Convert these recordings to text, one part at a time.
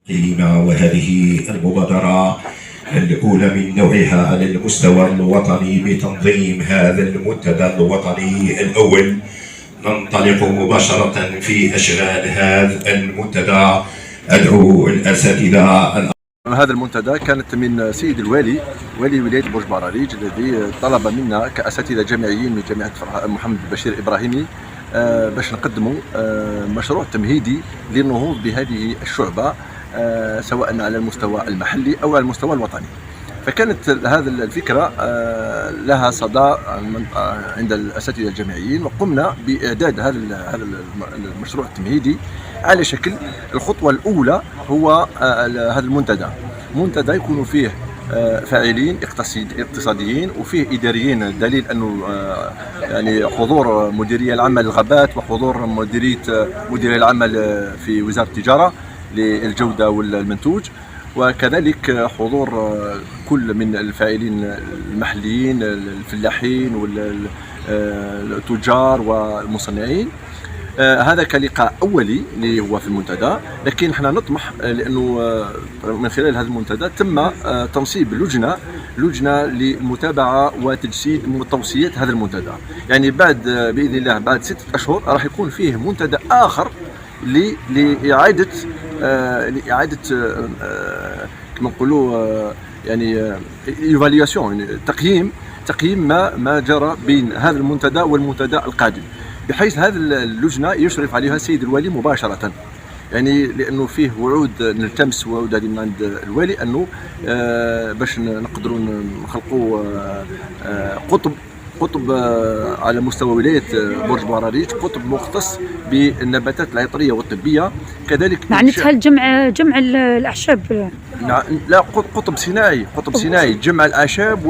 قيمة، وهذه المبادرة الأولى من نوعها على المستوى الوطني بتنظيم هذا المنتدى الوطني الأول. ننطلق مباشرة في أشغال هذا المنتدى. أدعو الأساتذة. هذا المنتدى كانت من سيد الوالي والي ولاية برج براريج الذي طلب منا كأساتذة جامعيين من جامعة محمد بشير إبراهيمي باش نقدموا مشروع تمهيدي للنهوض بهذه الشعبة سواء على المستوى المحلي أو على المستوى الوطني. فكانت هذه الفكرة لها صدى عند الأساتذة الجامعيين، وقمنا بإعداد هذا المشروع التمهيدي على شكل الخطوة الأولى هو هذا المنتدى. منتدى يكون فيه فاعلين اقتصاديين وفيه إداريين، دليل أنه يعني حضور مديرية العمل للغابات وحضور مديرية العمل في وزارة التجارة للجودة والمنتوج، وكذلك حضور كل من الفاعلين المحليين الفلاحين والتجار والمصنعين. هذا كلقاء أولي اللي هو في المنتدى، لكن احنا نطمح لأنه من خلال هذا المنتدى تم تنصيب لجنة لمتابعة وتجسيد توصيات هذا المنتدى. يعني بعد بإذن الله بعد 6 أشهر راح يكون فيه منتدى آخر لإعادة كما نقولوا يعني ايفالياسيون، يعني تقييم ما جرى بين هذا المنتدى والمنتدى القادم، بحيث هذه اللجنة يشرف عليها السيد الوالي مباشرة. يعني لأنه فيه وعود نلتمس وعود هذه من عند الوالي أنه باش نقدروا نخلقوا قطب على مستوى ولاية برج براريج، قطب مختص بالنباتات العطرية والطبية. كذلك معناتها جمع الأعشاب، لا قطب صناعي جمع الأعشاب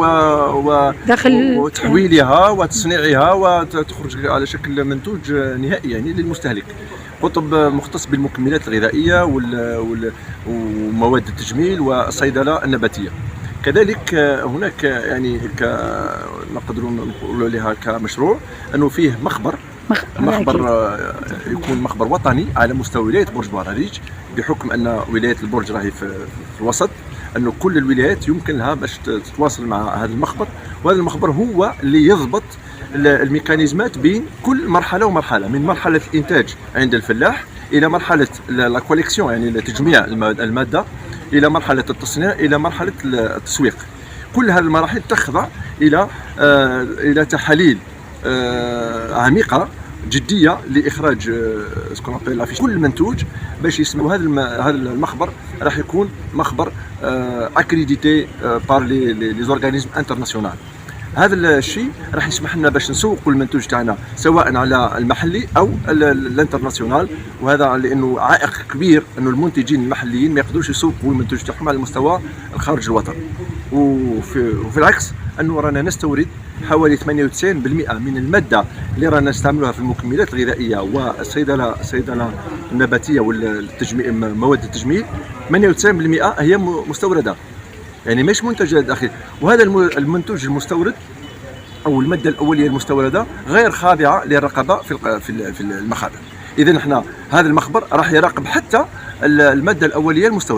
وتحويلها وتصنيعها وتخرج على شكل منتوج نهائي يعني للمستهلك. قطب مختص بالمكملات الغذائية ومواد التجميل والصيدلة النباتية. كذلك هناك يعني نقدروا نقولوا لها كمشروع أنه فيه مخبر يكون مخبر وطني على مستوى ولاية برج براريج، بحكم أن ولاية البرج راهي في الوسط، أنه كل الولايات يمكن لها باش تتواصل مع هذا المخبر، وهذا المخبر هو اللي يضبط الميكانيزمات بين كل مرحلة ومرحلة، من مرحلة الإنتاج عند الفلاح إلى مرحلة لا كوليكسيون يعني تجميع المادة، إلى مرحلة التصنيع، إلى مرحلة التسويق. كل هذه المراحل تخضع إلى تحاليل عميقة جدية لإخراج كل منتوج باش يسموا هذا المخبر راح يكون مخبر اكريديتي بار لي زورغانيزم انترناسيونال. هذا الشيء راح يسمح لنا باش نسوقوا المنتوج تاعنا سواء على المحلي او الانترناسيونال، وهذا لانه عائق كبير انه المنتجين المحليين ما يقدروش يسوقوا المنتوج تاعهم على المستوى الخارج الوطن. وفي العكس انه رانا نستورد حوالي 98% من الماده اللي رانا نستعملوها في المكملات الغذائيه والصيدله النباتيه والتجميل مواد التجميل 98% هي مستورده، يعني مش منتج داخلي. وهذا المنتوج المستورد او الماده الاوليه المستورده غير خاضعه للرقابه في المخابر. اذا احنا هذا المخبر راح يراقب حتى الماده الاوليه المستورده.